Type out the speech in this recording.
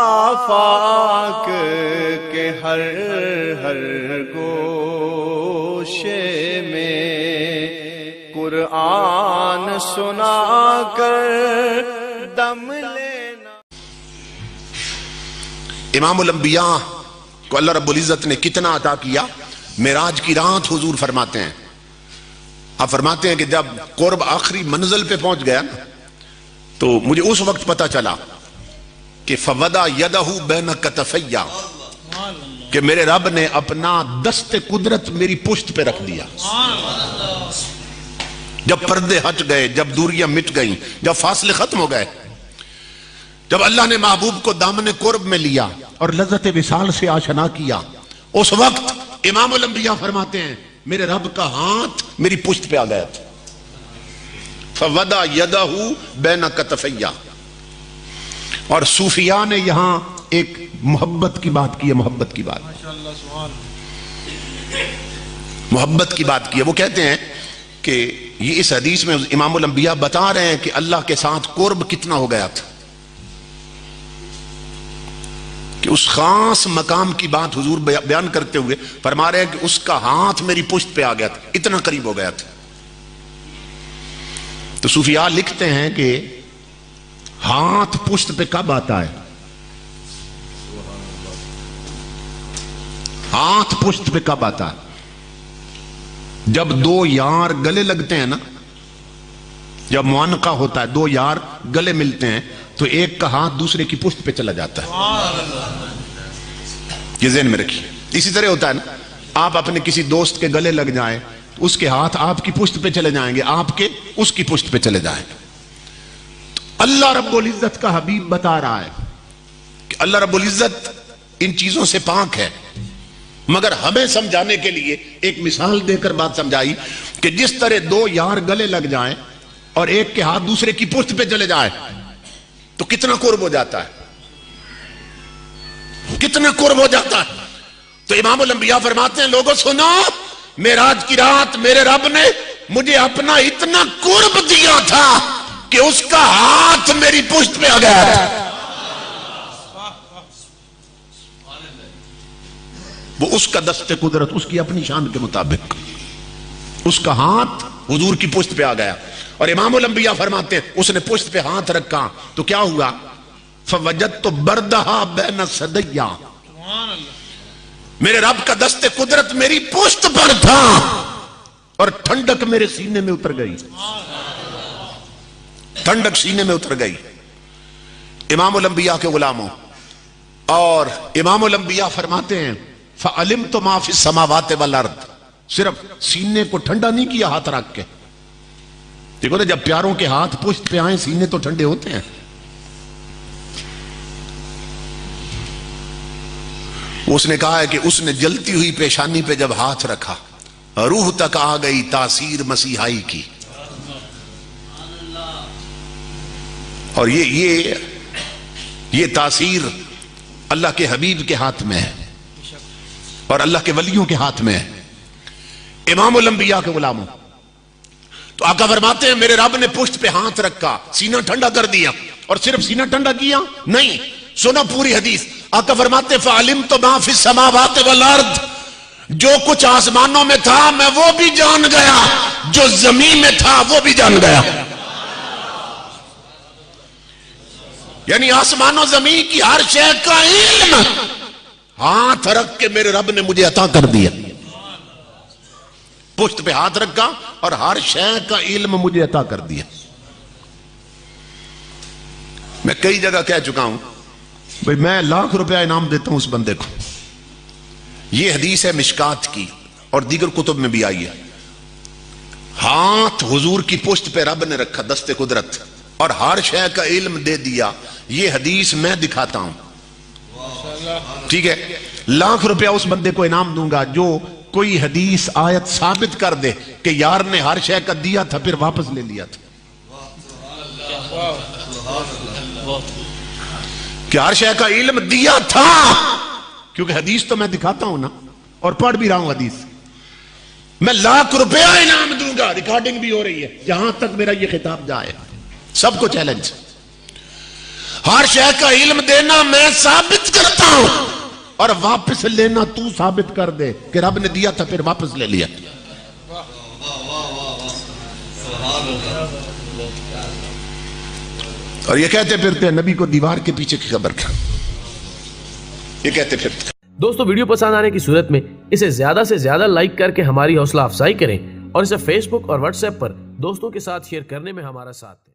آفاق کے ہر ہر گوشے میں قرآن سنا کر دم لینا۔ امام الانبیاء کو اللہ رب العزت نے کتنا عطا کیا؟ معراج کی رات حضور فرماتے ہیں، آپ فرماتے ہیں کہ جب قرب آخری منزل پہ پہنچ گیا تو مجھے اس وقت پتا چلا کہ فوضع یدہ بین کتفیا، کہ میرے رب نے اپنا دست قدرت میری پشت پہ رکھ دیا۔ جب پردے ہٹ گئے، جب دوریاں مٹ گئیں، جب فاصلے ختم ہو گئے، جب اللہ نے محبوب کو دامن قرب میں لیا اور لذت وصال سے آشنا کیا، اس وقت امام الانبیاء فرماتے ہیں میرے رب کا ہاتھ میری پشت پہ آ گیا تھا۔ فوضع یدہ بین کتفیا۔ اور صوفیاء نے یہاں ایک محبت کی بات کی ہے، محبت کی بات کی ہے۔ وہ کہتے ہیں کہ یہ اس حدیث میں امام الانبیاء بتا رہے ہیں کہ اللہ کے ساتھ قرب کتنا ہو گیا تھا، کہ اس خاص مقام کی بات حضور بیان کرتے ہوئے فرما رہے ہیں کہ اس کا ہاتھ میری پشت پہ آ گیا تھا، اتنا قریب ہو گیا تھا۔ تو صوفیاء لکھتے ہیں کہ ہاتھ پشت پہ کب آتا ہے؟ ہاتھ پشت پہ کب آتا ہے؟ جب دو یار گلے لگتے ہیں نا، جب معانقہ ہوتا ہے، دو یار گلے ملتے ہیں تو ایک کا ہاتھ دوسرے کی پشت پہ چلا جاتا ہے۔ یہ ذہن میں رکھیے۔ اسی طرح ہوتا ہے نا، آپ اپنے کسی دوست کے گلے لگ جائیں تو اس کے ہاتھ آپ کی پشت پہ چلے جائیں گے، آپ کے اس کی پشت پہ چلے جائیں گے۔ اللہ رب العزت کا حبیب بتا رہا ہے کہ اللہ رب العزت ان چیزوں سے پاک ہے، مگر ہمیں سمجھانے کے لیے ایک مثال دے کر بات سمجھائی کہ جس طرح دو یار گلے لگ جائیں اور ایک کے ہاتھ دوسرے کی پشت پہ چلے جائیں تو کتنا قرب ہو جاتا ہے، کتنا قرب ہو جاتا ہے۔ تو امام الانبیاء فرماتے ہیں لوگوں سنو، معراج کی رات میرے رب نے مجھے اپنا اتنا قرب دیا تھا کہ اس کا ہاتھ میری پشت پہ آ گیا تھا۔ وہ اس کا دست قدرت، اس کی اپنی شان کے مطابق اس کا ہاتھ حضور کی پشت پہ آ گیا۔ اور امام الانبیاء فرماتے ہیں اس نے پشت پہ ہاتھ رکھا تو کیا ہوا؟ فوجدت بردہا بین صدیا، میرے رب کا دست قدرت میری پشت پر تھا اور ٹھنڈک میرے سینے میں اتر گئی، ٹھنڈک سینے میں اتر گئی۔ امام الانبیاء کے غلاموں، اور امام الانبیاء فرماتے ہیں فَعَلِمْتُ مَا فِي السَّمَاوَاتِ وَالْأَرْضِ، صرف سینے کو ٹھنڈا نہیں کیا ہاتھ رکھ کے۔ دیکھو نا، جب پیاروں کے ہاتھ پشت پہ آئیں سینے تو ٹھنڈے ہوتے ہیں۔ اس نے کہا ہے کہ اس نے جلتی ہوئی پیشانی پہ جب ہاتھ رکھا روح تک آ گئی تاثیر مسیحائی کی۔ اور یہ تاثیر اللہ کے حبیب کے ہاتھ میں ہے اور اللہ کے ولیوں کے ہاتھ میں ہے۔ امام الانبیاء کے غلاموں، تو آقا فرماتے ہیں میرے رب نے پشت پہ ہاتھ رکھا، سینہ ٹھنڈا کر دیا، اور صرف سینہ ٹھنڈا کیا نہیں، سنو پوری حدیث۔ آقا فرماتے ہیں فَعَلِمْتُ مَا فِي السَّمَاوَاتِ وَالْأَرْضِ، جو کچھ آسمانوں میں تھا میں وہ بھی جان گیا، جو زمین میں تھا وہ بھی جان گیا۔ یعنی آسمان و زمین کی ہر شے کا علم ہاتھ رکھ کے میرے رب نے مجھے عطا کر دیا۔ پشت پہ ہاتھ رکھا اور ہر شے کا علم مجھے عطا کر دیا۔ میں کئی جگہ کہہ چکا ہوں بھئی میں ₹1,00,000 انعام دیتا ہوں اس بندے کو۔ یہ حدیث ہے مشکات کی اور دیگر کتب میں بھی آئی ہے۔ ہاتھ حضور کی پشت پہ رب نے رکھا، دست قدرت، اور ہر شے کا علم دے دیا۔ یہ حدیث میں دکھاتا ہوں، ٹھیک ہے؟ ₹1,00,000 اس بندے کو انعام دوں گا جو کوئی حدیث آیت ثابت کر دے کہ یار نے ہر شے کا دیا تھا پھر واپس لے لیا تھا، کہ ہر شے کا علم دیا تھا، کیونکہ حدیث تو میں دکھاتا ہوں نا اور پڑھ بھی رہا ہوں حدیث۔ میں ₹1,00,000 انعام دوں گا، ریکارڈنگ بھی ہو رہی ہے، جہاں تک میرا یہ خطاب جائے، سب کو چیلنج۔ ہر شے کا علم دینا میں ثابت کرتا ہوں اور واپس لینا تو ثابت کر دے کہ رب نے دیا تھا پھر واپس لے لیا. اور یہ کہتے پھرتے ہیں نبی کو دیوار کے پیچھے کی خبر کیا, یہ کہتے پھرتے. دوستو ویڈیو پسند آنے کی صورت میں اسے زیادہ سے زیادہ لائک کر کے ہماری حوصلہ افزائی کریں اور اسے فیس بک اور واٹس ایپ پر دوستوں کے ساتھ شیئر کرنے میں ہمارا ساتھ دیں.